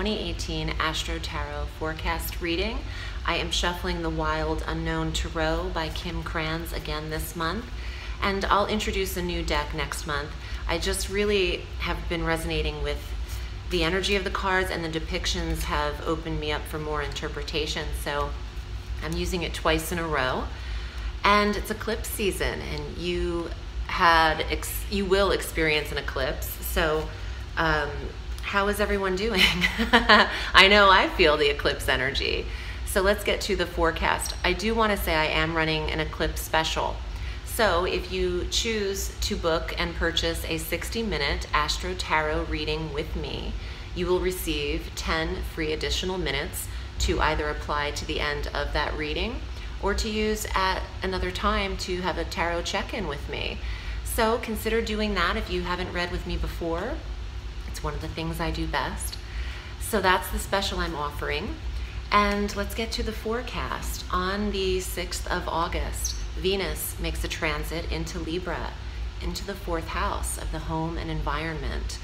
2018 Astro Tarot forecast reading. I am shuffling the Wild Unknown Tarot by Kim Kranz again this month, and I'll introduce a new deck next month. I just really have been resonating with the energy of the cards, and the depictions have opened me up for more interpretation, so I'm using it twice in a row. And it's eclipse season, and you will experience an eclipse. So how is everyone doing? I know I feel the eclipse energy. So let's get to the forecast. I do want to say I am running an eclipse special. So if you choose to book and purchase a 60-minute Astro Tarot reading with me, you will receive 10 free additional minutes to either apply to the end of that reading or to use at another time to have a tarot check-in with me. So consider doing that if you haven't read with me before. It's one of the things I do best. So that's the special I'm offering. And let's get to the forecast. On the 6th of August, Venus makes a transit into Libra, into the 4th house of the home and environment.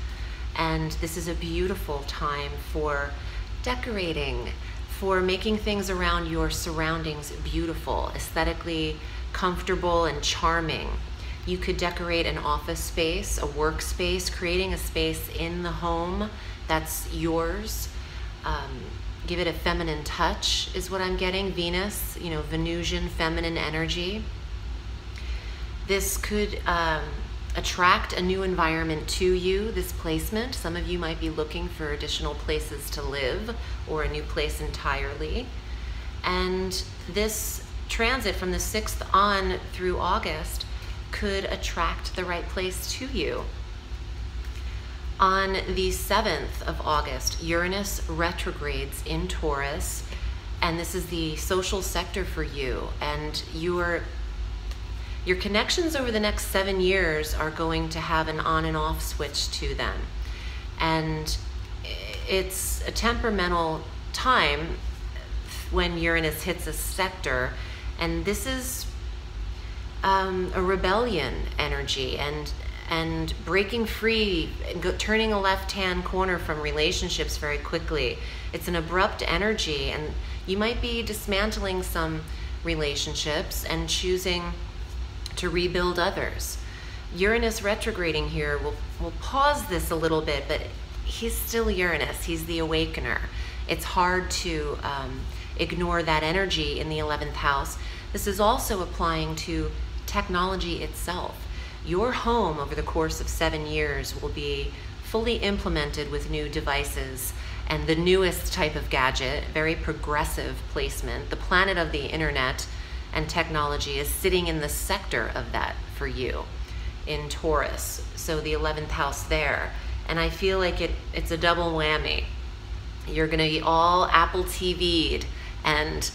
And this is a beautiful time for decorating, for making things around your surroundings beautiful, aesthetically comfortable and charming. You could decorate an office space, a workspace, creating a space in the home that's yours. Give it a feminine touch is what I'm getting. Venus, Venusian feminine energy. This could attract a new environment to you, this placement. Some of you might be looking for additional places to live or a new place entirely. And this transit from the 6th on through August could attract the right place to you. On the 7th of August, Uranus retrogrades in Taurus, and this is the social sector for you. And your connections over the next 7 years are going to have an on and off switch to them. And it's a temperamental time when Uranus hits a sector, and this is a rebellion energy and breaking free and turning a left-hand corner from relationships very quickly. It's an abrupt energy, and you might be dismantling some relationships and choosing to rebuild others. Uranus retrograding here will pause this a little bit, but he's still Uranus. He's the awakener. It's hard to ignore that energy in the 11th house. This is also applying to technology itself. Your home over the course of 7 years will be fully implemented with new devices and the newest type of gadget, very progressive placement. The planet of the internet and technology is sitting in the sector of that for you in Taurus. So the 11th house there. And I feel like it's a double whammy. You're gonna be all Apple TV'd and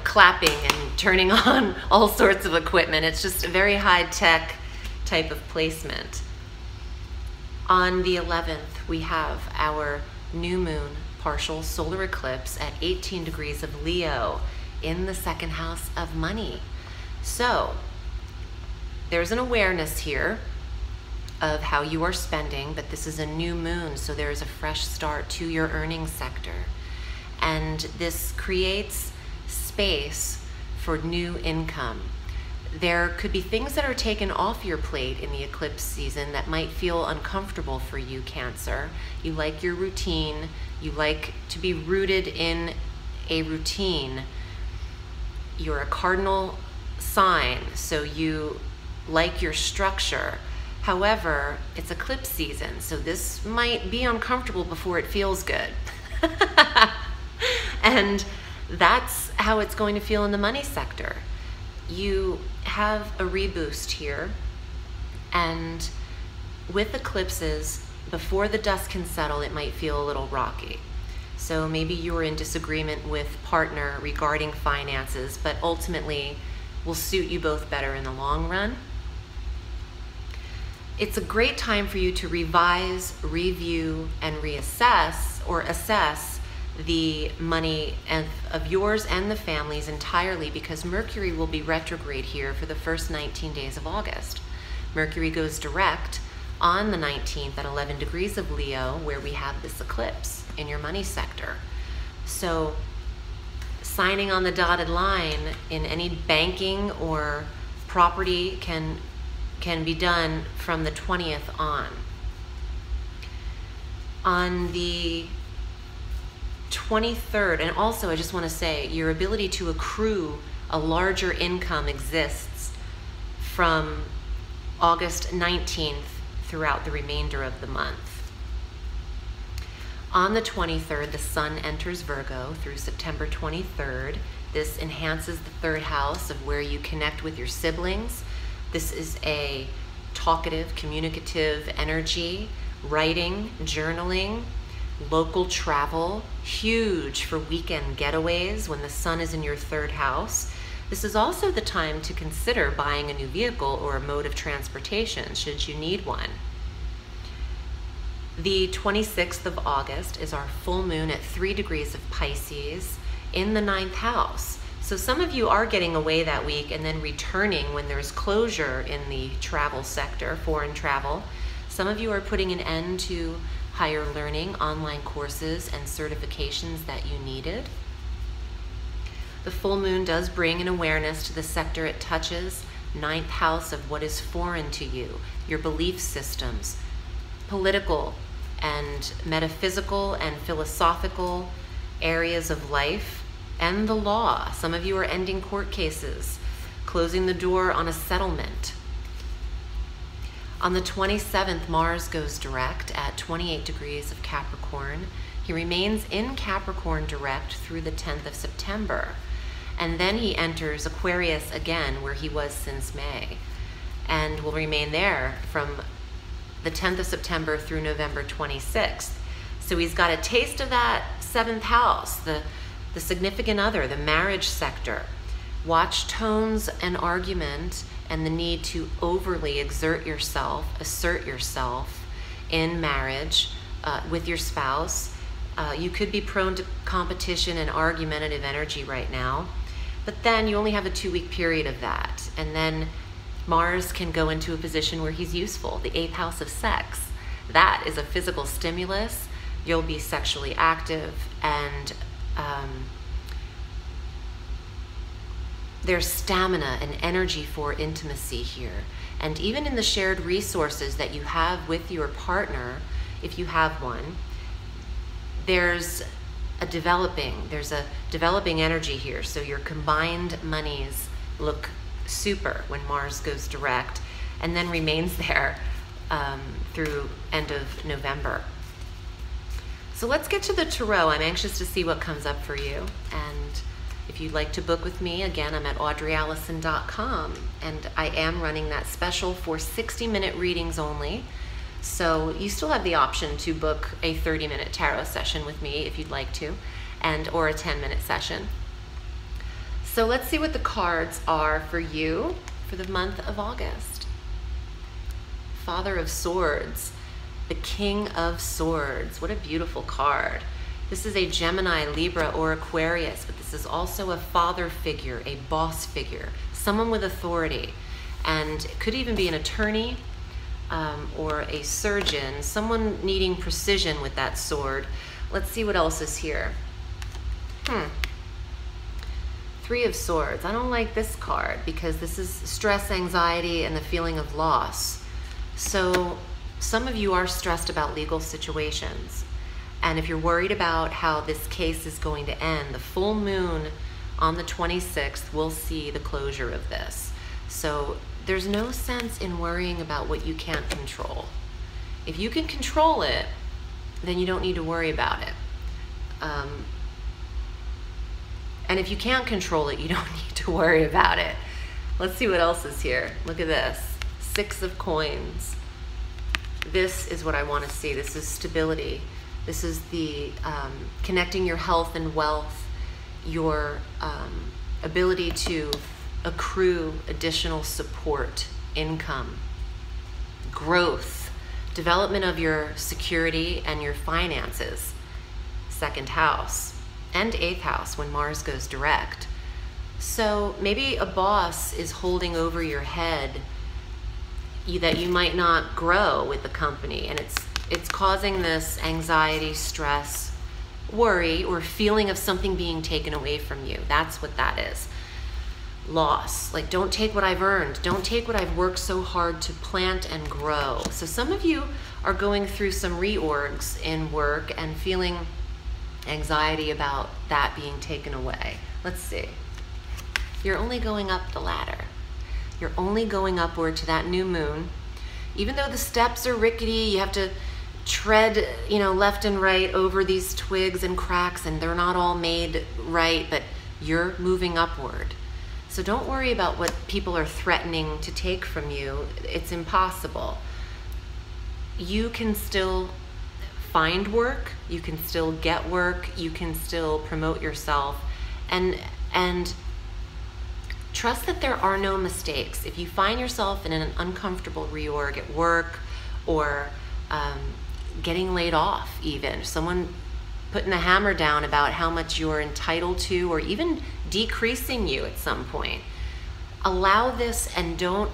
clapping and turning on all sorts of equipment. It's just a very high-tech type of placement. On the 11th, we have our new moon partial solar eclipse at 18 degrees of Leo in the 2nd house of money. So there's an awareness here of how you are spending, but this is a new moon, so there is a fresh start to your earnings sector. And this creates space for new income. There could be things that are taken off your plate in the eclipse season that might feel uncomfortable for you, Cancer. You like your routine. You like to be rooted in a routine. You're a cardinal sign, so you like your structure. However, it's eclipse season, so this might be uncomfortable before it feels good. And that's how it's going to feel in the money sector. You have a reboost here, and with eclipses, before the dust can settle, it might feel a little rocky. So maybe you're in disagreement with partner regarding finances, but ultimately will suit you both better in the long run. It's a great time for you to revise, review, and reassess or assess the money of yours and the family's entirely, because Mercury will be retrograde here for the first 19 days of August. Mercury goes direct on the 19th at 11 degrees of Leo, where we have this eclipse in your money sector. So signing on the dotted line in any banking or property can be done from the 20th on. On the 23rd, and also I just want to say, your ability to accrue a larger income exists from August 19th throughout the remainder of the month. On the 23rd, the sun enters Virgo through September 23rd. This enhances the third house of where you connect with your siblings. This is a talkative, communicative energy, writing, journaling, local travel, huge for weekend getaways when the sun is in your third house. This is also the time to consider buying a new vehicle or a mode of transportation should you need one. The 26th of August is our full moon at 3 degrees of Pisces in the 9th house. So some of you are getting away that week and then returning when there's closure in the travel sector, foreign travel. Some of you are putting an end to higher learning, online courses, and certifications that you needed. The full moon does bring an awareness to the sector it touches, 9th house of what is foreign to you, your belief systems, political and metaphysical and philosophical areas of life, and the law. Some of you are ending court cases, closing the door on a settlement. On the 27th, Mars goes direct at 28 degrees of Capricorn. He remains in Capricorn direct through the 10th of September. And then he enters Aquarius again, where he was since May, and will remain there from the 10th of September through November 26th. So he's got a taste of that 7th house, the significant other, the marriage sector. Watch tones and argument and the need to overly exert yourself, assert yourself in marriage with your spouse. You could be prone to competition and argumentative energy right now, but then you only have a 2-week period of that. And then Mars can go into a position where he's useful, the 8th house of sex. That is a physical stimulus. You'll be sexually active, and there's stamina and energy for intimacy here. And even in the shared resources that you have with your partner, if you have one, there's a developing energy here. So your combined monies look super when Mars goes direct and then remains there through end of November. So let's get to the tarot. I'm anxious to see what comes up for you. And if you'd like to book with me, again, I'm at audreyalison.com, and I am running that special for 60-minute readings only. So you still have the option to book a 30-minute tarot session with me if you'd like to, or a 10-minute session. So let's see what the cards are for you for the month of August. Father of Swords, the King of Swords. What a beautiful card. This is a Gemini, Libra, or Aquarius, but this is also a father figure, a boss figure, someone with authority. And it could even be an attorney or a surgeon, someone needing precision with that sword. Let's see what else is here. Three of Swords. I don't like this card because this is stress, anxiety, and the feeling of loss. So some of you are stressed about legal situations. And if you're worried about how this case is going to end, the full moon on the 26th will see the closure of this. So there's no sense in worrying about what you can't control. If you can control it, then you don't need to worry about it. And if you can't control it, you don't need to worry about it. Let's see what else is here. Look at this. 6 of Coins. This is what I want to see. This is stability. This is the connecting your health and wealth, your ability to accrue additional support, income, growth, development of your security and your finances. 2nd house and 8th house when Mars goes direct. So maybe a boss is holding over your head that you might not grow with the company, and it's causing this anxiety, stress, worry, or feeling of something being taken away from you. That's what that is. Loss. Like, don't take what I've earned. Don't take what I've worked so hard to plant and grow. So some of you are going through some reorgs in work and feeling anxiety about that being taken away. Let's see. You're only going up the ladder. You're only going upward to that new moon. Even though the steps are rickety, you have to tread, left and right over these twigs and cracks, and they're not all made right, but you're moving upward. So don't worry about what people are threatening to take from you. It's impossible. You can still find work, you can still get work, you can still promote yourself, and trust that there are no mistakes. If you find yourself in an uncomfortable reorg at work, or getting laid off even, someone putting a hammer down about how much you're entitled to, or even decreasing you at some point, allow this, and don't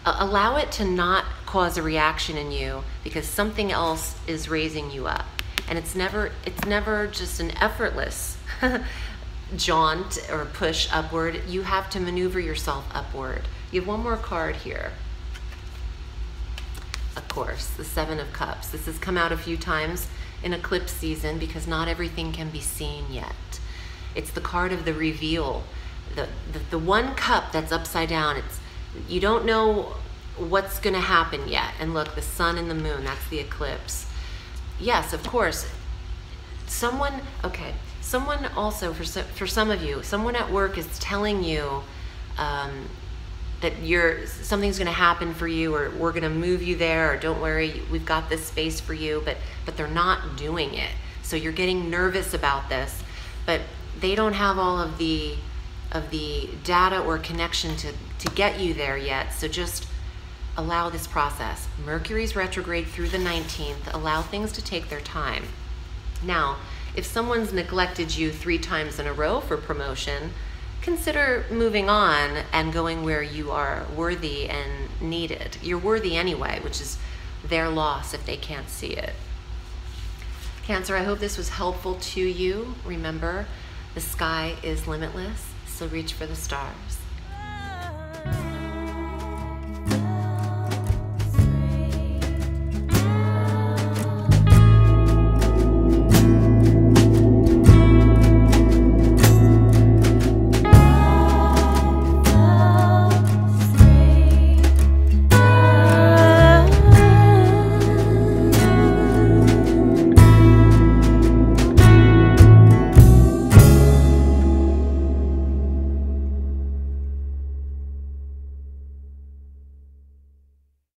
allow it to not cause a reaction in you, because something else is raising you up. And it's never just an effortless jaunt or push upward. You have to maneuver yourself upward. You have one more card here. Of course, the Seven of Cups. This has come out a few times in eclipse season because not everything can be seen yet. It's the card of the reveal. The one cup that's upside down. You don't know what's going to happen yet. And look, the sun and the moon, that's the eclipse. Yes, of course. Someone also, for some of you, someone at work is telling you that something's going to happen for you, or we're going to move you there, or don't worry, we've got this space for you, but they're not doing it. So you're getting nervous about this, but they don't have all of the data or connection to get you there yet. So just allow this process. Mercury's retrograde through the 19th. Allow things to take their time. Now, if someone's neglected you 3 times in a row for promotion, consider moving on and going where you are worthy and needed. You're worthy anyway, which is their loss if they can't see it. Cancer, I hope this was helpful to you. Remember, the sky is limitless, so reach for the stars.